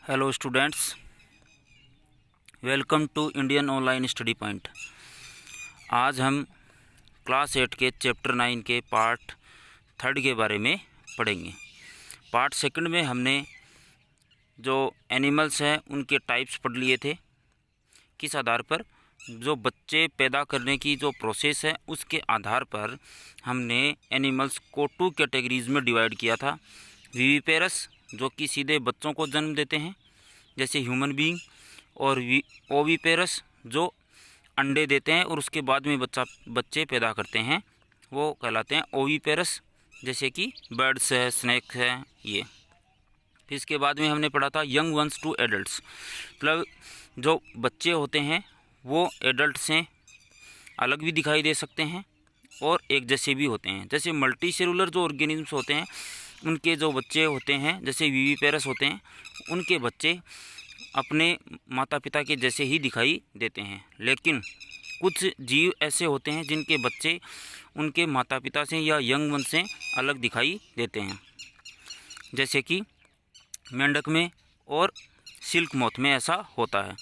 Hello students, welcome to Indian online study point. आज हम class 8 के चैप्टर 9 के पार्ट 3 के बारे में पढ़ेंगे। पार्ट 2 में हमने जो एनिमल्स हैं उनके टाइप्स पढ़ लिए थे। किस आधार पर? जो बच्चे पैदा करने की जो प्रोसेस है उसके आधार पर हमने एनिमल्स को 2 कैटेगरीज में डिवाइड किया था। विविपेरस जो कि सीधे बच्चों को जन्म देते हैं जैसे ह्यूमन बीइंग, और ओविपेरस जो अंडे देते हैं और उसके बाद में बच्चे पैदा करते हैं, वो कहलाते हैं ओविपेरस, जैसे कि बर्ड्स है, स्नेक है ये। फिर इसके बाद में हमने पढ़ा था यंग वंस टू एडल्ट्स, मतलब जो बच्चे होते हैं वो एडल्ट से अलग भी दिखाई दे सकते हैं और एक जैसे भी होते हैं। जैसे मल्टी सेलुलर जो ऑर्गेनिज्म्स होते हैं उनके जो बच्चे होते हैं, जैसे विविपेरस होते हैं, उनके बच्चे अपने माता पिता के जैसे ही दिखाई देते हैं। लेकिन कुछ जीव ऐसे होते हैं जिनके बच्चे उनके माता पिता से या यंग वन से अलग दिखाई देते हैं, जैसे कि मेंढक में और सिल्क मोथ में ऐसा होता है।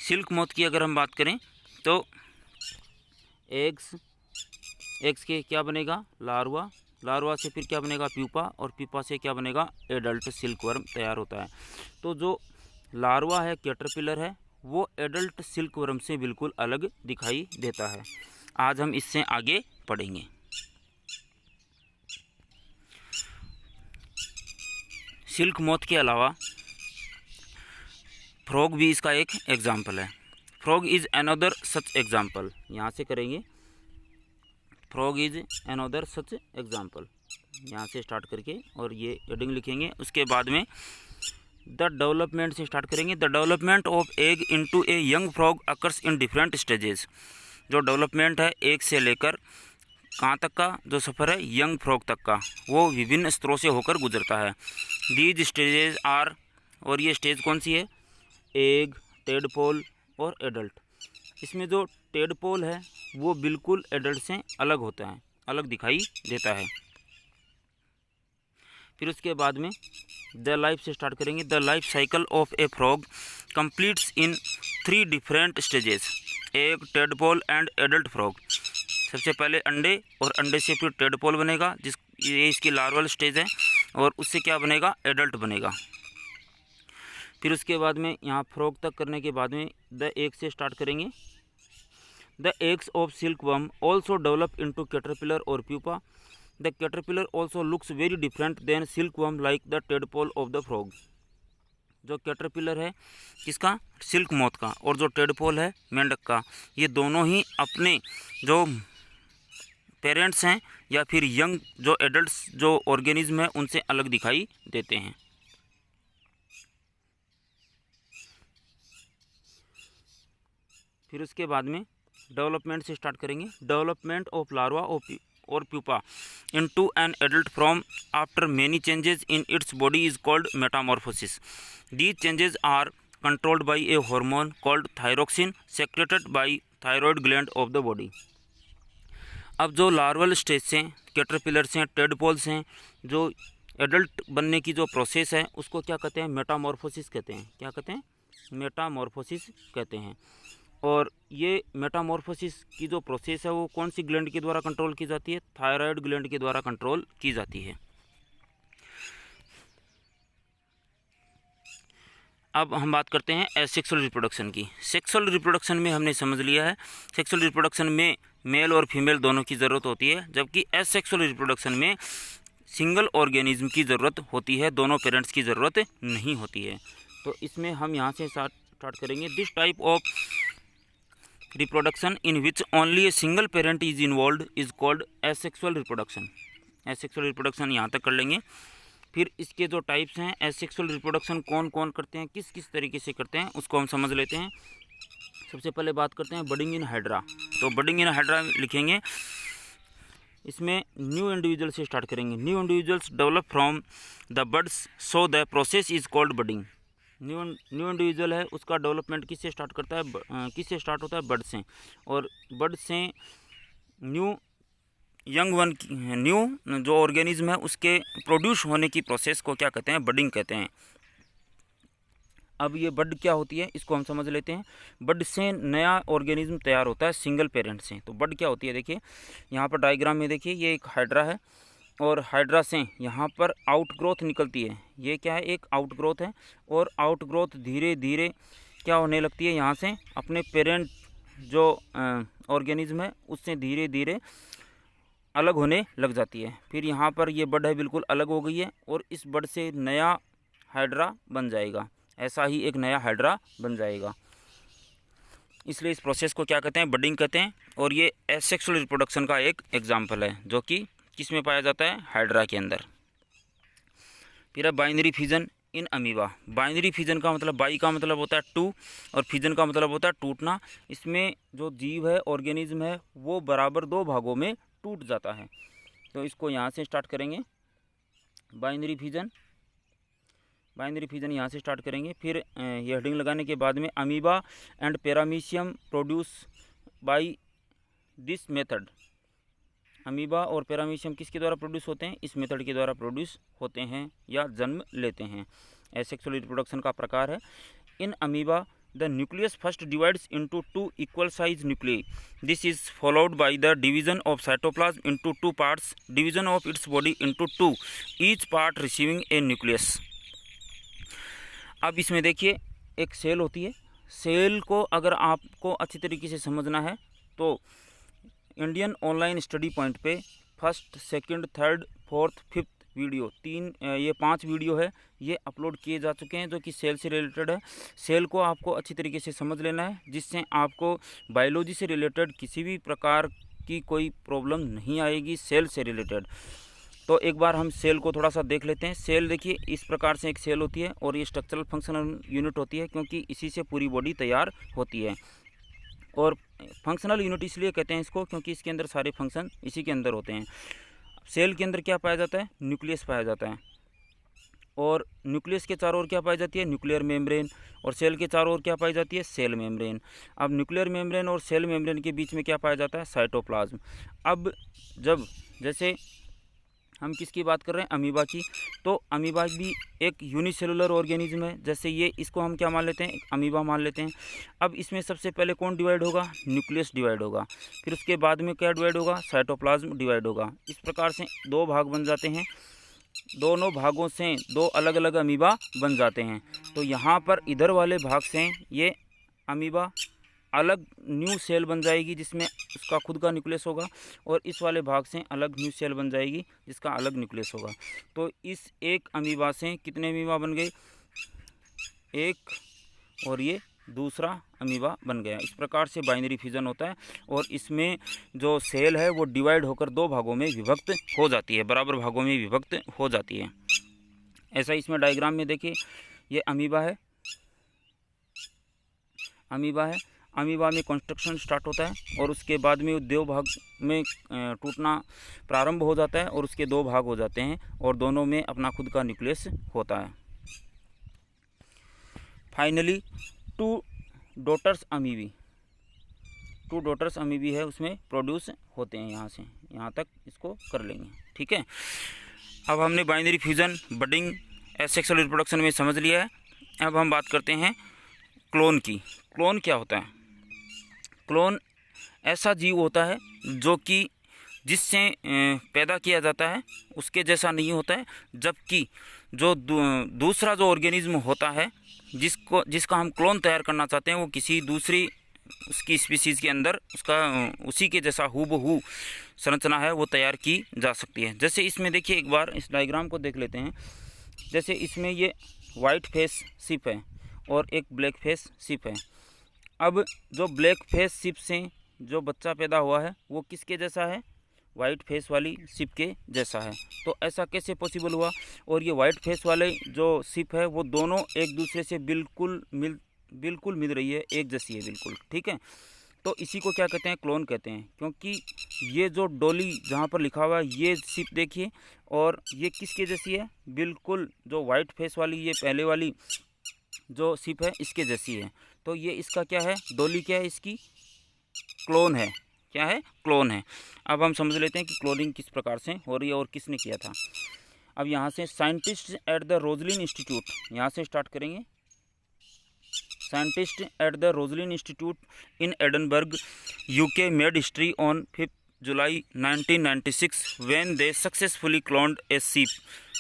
सिल्क मोथ की अगर हम बात करें तो एग्स के क्या बनेगा? लार्वा से फिर क्या बनेगा? प्यूपा, और प्यूपा से क्या बनेगा? एडल्ट सिल्कवर्म तैयार होता है। तो जो लार्वा है, कैटरपिलर है, वो एडल्ट सिल्कवर्म से बिल्कुल अलग दिखाई देता है। आज हम इससे आगे पढ़ेंगे। सिल्क मोथ के अलावा फ्रॉग भी इसका एक एग्जाम्पल है। Frog is another such example. यहाँ से करेंगे, frog is another such example, यहाँ से स्टार्ट करके और ये एडिंग लिखेंगे। उसके बाद में द डेवलपमेंट से स्टार्ट करेंगे। The development of egg into a young frog occurs in different stages. जो डेवलपमेंट है एग से लेकर कहाँ तक का जो सफ़र है यंग फ्रॉग तक का, वो विभिन्न स्तरों से होकर गुजरता है। दीज स्टेजेस आर, और ये स्टेज कौन सी है? एग, टेडपोल और एडल्ट। इसमें जो टेडपोल है वो बिल्कुल एडल्ट से अलग होता है, अलग दिखाई देता है। फिर उसके बाद में द लाइफ से स्टार्ट करेंगे। The life cycle of A frog completes in 3 different stages, egg, tadpole and adult frog. सबसे पहले अंडे, और अंडे से फिर टेडपोल बनेगा, ये इसकी लार्वल स्टेज है, और उससे क्या बनेगा? एडल्ट बनेगा। फिर उसके बाद में यहाँ फ्रॉग तक करने के बाद में द एग से स्टार्ट करेंगे। The eggs of silkworm also develop into caterpillar और pupa. The caterpillar also looks very different then silkworm like the tadpole of the frog. जो कैटरपिलर है किसका? सिल्क मोथ का, और जो टेडपोल है मेंढक का, ये दोनों ही अपने जो पेरेंट्स हैं या फिर यंग जो एडल्ट्स जो ऑर्गेनिज्म है उनसे अलग दिखाई देते हैं। फिर उसके बाद में डेवलपमेंट से स्टार्ट करेंगे। डेवलपमेंट ऑफ लार्वा और pupa into an adult from after many changes in its body is called metamorphosis. These changes are controlled by a hormone called thyroxine secreted by thyroid gland of the body. अब जो larval stage से, caterpillar से, tadpoles हैं, जो adult बनने की जो process है उसको क्या कहते हैं? मेटामॉर्फोसिस कहते हैं। क्या कहते हैं? मेटामॉर्फोसिस कहते हैं। और ये मेटामॉर्फोसिस की जो प्रोसेस है वो कौन सी ग्लैंड के द्वारा कंट्रोल की जाती है? थायराइड ग्लैंड के द्वारा कंट्रोल की जाती है। अब हम बात करते हैं एसेक्सुअल रिप्रोडक्शन की। सेक्सुअल रिप्रोडक्शन में हमने समझ लिया है, सेक्सुअल रिप्रोडक्शन में मेल और फीमेल दोनों की ज़रूरत होती है, जबकि एसेक्सुअल रिप्रोडक्शन में सिंगल ऑर्गेनिज्म की ज़रूरत होती है, दोनों पेरेंट्स की ज़रूरत नहीं होती है। तो इसमें हम यहाँ से स्टार्ट करेंगे। This type of reproduction in which only a single parent is involved is called asexual reproduction। asexual reproduction यहाँ तक कर लेंगे। फिर इसके जो टाइप्स हैं, asexual reproduction कौन कौन करते हैं, किस किस तरीके से करते हैं, उसको हम समझ लेते हैं। सबसे पहले बात करते हैं बडिंग इन हाइड्रा। तो बडिंग इन हाइड्रा लिखेंगे, इसमें न्यू इंडिविजुअल से स्टार्ट करेंगे। New individuals develop from the birds so the process is called budding. New individual है उसका डेवलपमेंट किससे स्टार्ट करता है? किससे स्टार्ट होता है? बर्ड से, और बर्ड से न्यू यंग वन, न्यू जो ऑर्गेनिज्म है उसके प्रोड्यूस होने की प्रोसेस को क्या कहते हैं? बडिंग कहते हैं। अब ये बड क्या होती है इसको हम समझ लेते हैं। बड से नया ऑर्गेनिज्म तैयार होता है सिंगल पेरेंट से। तो बड क्या होती है, देखिए यहाँ पर डायग्राम में देखिए ये एक हाइड्रा है और हाइड्रा से यहाँ पर आउटग्रोथ निकलती है। ये क्या है, एक आउटग्रोथ है और आउटग्रोथ धीरे धीरे क्या होने लगती है, यहाँ से अपने पेरेंट जो ऑर्गेनिज्म है उससे धीरे धीरे अलग होने लग जाती है। फिर यहाँ पर ये बड है बिल्कुल अलग हो गई है और इस बड से नया हाइड्रा बन जाएगा। ऐसा ही एक नया हाइड्रा बन जाएगा। इसलिए इस प्रोसेस को क्या कहते हैं, बडिंग कहते हैं। और ये एसेक्सुअल रिप्रोडक्शन का एक एग्जाम्पल है जो कि किस में पाया जाता है, हाइड्रा के अंदर। फिर है binary fission in amoeba. Binary fission का मतलब, बाई का मतलब होता है टू और फिजन का मतलब होता है टूटना। इसमें जो जीव है, ऑर्गेनिज्म है, वो बराबर दो भागों में टूट जाता है। तो इसको यहाँ से स्टार्ट करेंगे, बाइनरी फिजन। बाइनरी फिजन यहाँ से स्टार्ट करेंगे। फिर ये हेडिंग लगाने के बाद में amoeba and paramecium produce by this method. Amoeba और पैरामीशियम किसके द्वारा प्रोड्यूस होते हैं, इस मेथड के द्वारा प्रोड्यूस होते हैं या जन्म लेते हैं। एसेक्सुअल रिप्रोडक्शन का प्रकार है। In amoeba the nucleus first divides into two equal size nuclei. This is followed by the division of cytoplasm into two parts, division of its body into two, each part receiving A nucleus. अब इसमें देखिए एक cell होती है। Cell को अगर आपको अच्छी तरीके से समझना है तो इंडियन ऑनलाइन स्टडी पॉइंट पे first, second, third, fourth, fifth video, ये 5 वीडियो है, ये अपलोड किए जा चुके हैं जो कि सेल से रिलेटेड है। सेल को आपको अच्छी तरीके से समझ लेना है जिससे आपको बायोलॉजी से रिलेटेड किसी भी प्रकार की कोई प्रॉब्लम नहीं आएगी सेल से रिलेटेड। तो एक बार हम सेल को थोड़ा सा देख लेते हैं। सेल देखिए इस प्रकार से एक सेल होती है और ये स्ट्रक्चरल फंक्शनल यूनिट होती है क्योंकि इसी से पूरी बॉडी तैयार होती है। और फंक्शनल यूनिट इसलिए कहते हैं इसको क्योंकि इसके अंदर सारे फंक्शन इसी के अंदर होते हैं। सेल के अंदर क्या पाया जाता है, न्यूक्लियस पाया जाता है और न्यूक्लियस के चारों ओर क्या पाई जाती है, न्यूक्लियर मेम्ब्रेन। और सेल के चारों ओर क्या पाई जाती है, सेल मेम्ब्रेन। अब न्यूक्लियर मेम्ब्रेन और सेल मेम्ब्रेन के बीच में क्या पाया जाता है, साइटोप्लाज्म। अब जब जैसे हम किसकी बात कर रहे हैं, अमीबा की, तो अमीबा भी एक यूनिसेलुलर ऑर्गेनिज्म है। जैसे ये इसको हम क्या मान लेते हैं, अमीबा मान लेते हैं। अब इसमें सबसे पहले कौन डिवाइड होगा, न्यूक्लियस डिवाइड होगा। फिर उसके बाद में क्या डिवाइड होगा, साइटोप्लाज्म डिवाइड होगा। इस प्रकार से 2 भाग बन जाते हैं। दोनों भागों से 2 अलग अलग अमीबा बन जाते हैं। तो यहाँ पर इधर वाले भाग से ये अमीबा अलग न्यू सेल बन जाएगी जिसमें उसका खुद का न्यूक्लियस होगा और इस वाले भाग से अलग न्यू सेल बन जाएगी जिसका अलग न्यूक्लियस होगा। तो इस एक अमीबा से कितने अमीबा बन गए, एक, और ये दूसरा अमीबा बन गया। इस प्रकार से बाइनरी फ्यूजन होता है और इसमें जो सेल है वो डिवाइड होकर 2 भागों में विभक्त हो जाती है, बराबर भागों में विभक्त हो जाती है। ऐसा इसमें डायग्राम में देखिए ये अमीबा है, अमीबा है। अमीबा में कंस्ट्रक्शन स्टार्ट होता है और उसके बाद में 2 भाग में टूटना प्रारंभ हो जाता है और उसके 2 भाग हो जाते हैं और दोनों में अपना खुद का न्यूक्लियस होता है। फाइनली 2 डॉटर्स अमीबी, 2 डॉटर्स अमीबी है उसमें प्रोड्यूस होते हैं। यहाँ से यहाँ तक इसको कर लेंगे, ठीक है। अब हमने binary fusion, budding, asexual reproduction में समझ लिया है। अब हम बात करते हैं क्लोन की। क्लोन क्या होता है, क्लोन ऐसा जीव होता है जो कि जिससे पैदा किया जाता है उसके जैसा नहीं होता है, जबकि जो दूसरा जो ऑर्गेनिज्म होता है जिसका हम क्लोन तैयार करना चाहते हैं वो किसी दूसरी उसकी स्पीसीज़ के अंदर उसका उसी के जैसा हूबहू संरचना है वो तैयार की जा सकती है। जैसे इसमें देखिए एक बार इस डायग्राम को देख लेते हैं। जैसे इसमें ये वाइट फेस शिप है और एक ब्लैक फेस शिप है। अब जो ब्लैक फेस शिप से जो बच्चा पैदा हुआ है वो किसके जैसा है, वाइट फेस वाली शिप के जैसा है। तो ऐसा कैसे पॉसिबल हुआ, और ये वाइट फेस वाले जो शिप है वो दोनों एक दूसरे से बिल्कुल मिल रही है, एक जैसी है बिल्कुल, ठीक है। तो इसी को क्या कहते हैं, क्लोन कहते हैं। क्योंकि ये जो डोली जहाँ पर लिखा हुआ है ये शिप देखिए और ये किसके जैसी है, बिल्कुल जो वाइट फेस वाली ये पहले वाली जो शिप है इसके जैसी है। तो ये इसका क्या है, डोली क्या है, इसकी क्लोन है। क्या है, क्लोन है। अब हम समझ लेते हैं कि क्लोनिंग किस प्रकार से हो रही है और किसने किया था। अब यहाँ से scientist at the Roslin institute, यहाँ से स्टार्ट करेंगे। scientists at the Roslin Institute in Edinburgh, UK made history on 5th July 1996 when they successfully cloned a sheep.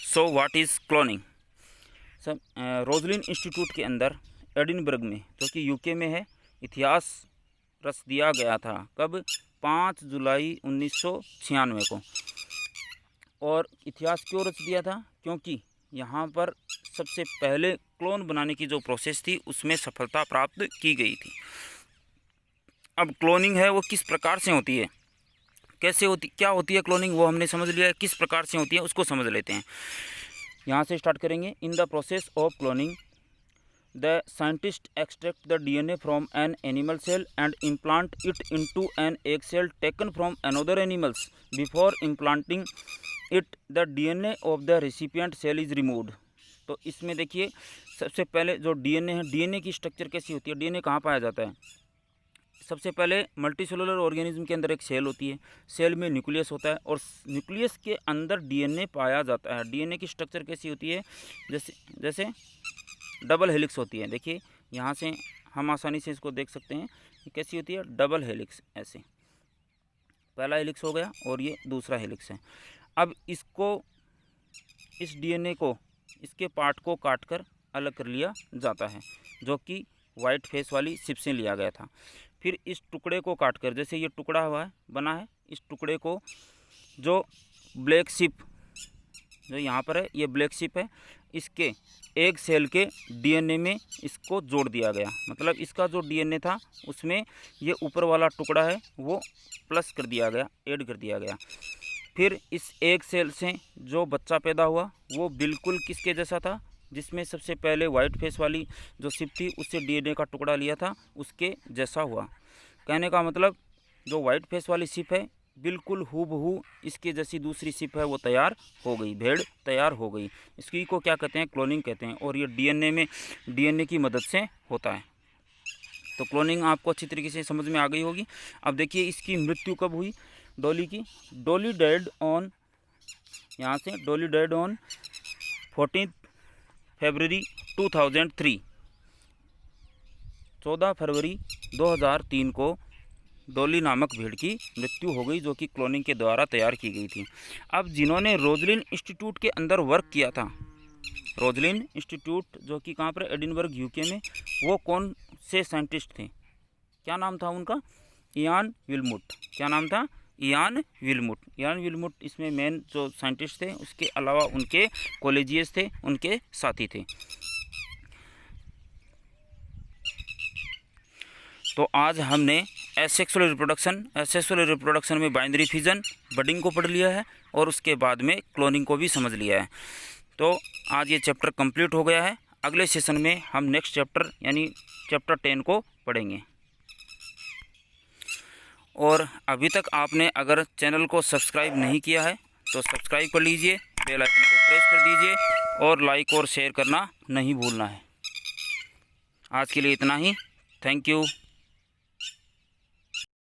So what is cloning? सब रोजलिन इंस्टीट्यूट के अंदर Edinburgh में, जो कि UK में है, इतिहास रच दिया गया था। कब? 5 जुलाई 1996 को। और इतिहास क्यों रच दिया था? क्योंकि यहाँ पर सबसे पहले क्लोन बनाने की जो प्रोसेस थी उसमें सफलता प्राप्त की गई थी। अब क्लोनिंग है वो किस प्रकार से होती है, कैसे होती, क्या होती है क्लोनिंग, वो हमने समझ लिया है। किस प्रकार से होती है उसको समझ लेते हैं। यहाँ से स्टार्ट करेंगे। In the process of cloning the scientist extract the DNA from an animal cell and implant it into an egg cell taken from another animals. Before implanting it the DNA of the recipient cell is removed. तो इसमें देखिए, सबसे पहले जो DNA है, DNA की structure कैसी होती है, डीएनए कहाँ पाया जाता है? सबसे पहले मल्टीसेलुलर ऑर्गेनिज्म के अंदर एक सेल होती है, सेल में न्यूक्लियस होता है और न्यूक्लियस के अंदर डीएनए पाया जाता है। डीएनए की स्ट्रक्चर कैसी होती है? जैसे डबल हेलिक्स होती है। देखिए यहाँ से हम आसानी से इसको देख सकते हैं, ये कैसी होती है? Double helix. ऐसे पहला हेलिक्स हो गया और ये दूसरा हेलिक्स है। अब इसको, इस डीएनए को, इसके पार्ट को काटकर अलग कर लिया जाता है, जो कि वाइट फेस वाली शिप से लिया गया था। फिर इस टुकड़े को काटकर, जैसे ये टुकड़ा हुआ है, बना है, इस टुकड़े को जो ब्लैक शिप जो यहाँ पर है, ये ब्लैक शिप है, इसके एग सेल के डीएनए में इसको जोड़ दिया गया। मतलब इसका जो डीएनए था उसमें ये ऊपर वाला टुकड़ा है वो प्लस कर दिया गया, ऐड कर दिया गया। फिर इस एग सेल से जो बच्चा पैदा हुआ वो बिल्कुल किसके जैसा था? जिसमें सबसे पहले वाइट फेस वाली जो शिप थी उससे डीएनए का टुकड़ा लिया था, उसके जैसा हुआ। कहने का मतलब जो वाइट फेस वाली शिप है बिल्कुल हूबहू इसके जैसी दूसरी शिप है वो तैयार हो गई, भेड़ तैयार हो गई। इसकी को क्या कहते हैं? क्लोनिंग कहते हैं। और ये डीएनए की मदद से होता है। तो क्लोनिंग आपको अच्छी तरीके से समझ में आ गई होगी। अब देखिए इसकी मृत्यु कब हुई डॉली की? डॉली डाइड ऑन, यहाँ से डॉली डाइड ऑन 14 फरवरी 2003। 14 फरवरी 2003 को डॉली नामक भेड़ की मृत्यु हो गई, जो कि क्लोनिंग के द्वारा तैयार की गई थी। अब जिन्होंने रोजलिन इंस्टीट्यूट के अंदर वर्क किया था, रोजलिन इंस्टीट्यूट जो कि कहाँ पर? एडिनबर्ग यूके में, वो कौन से साइंटिस्ट थे? क्या नाम था उनका? इयान विल्मुट। क्या नाम था? इयान विल्मुट। इयान विल्मुट इसमें मेन जो साइंटिस्ट थे। उसके अलावा उनके कॉलेजियस थे, उनके साथी थे। तो आज हमने एसेक्सुअल रिप्रोडक्शन में बाइनरी फिजन, बडिंग को पढ़ लिया है और उसके बाद में क्लोनिंग को भी समझ लिया है। तो आज ये चैप्टर कंप्लीट हो गया है। अगले सेशन में हम नेक्स्ट चैप्टर यानी चैप्टर 10 को पढ़ेंगे। और अभी तक आपने अगर चैनल को सब्सक्राइब नहीं किया है तो सब्सक्राइब कर लीजिए, बेल आइकन को प्रेस कर दीजिए और लाइक और शेयर करना नहीं भूलना है। आज के लिए इतना ही। Thank you.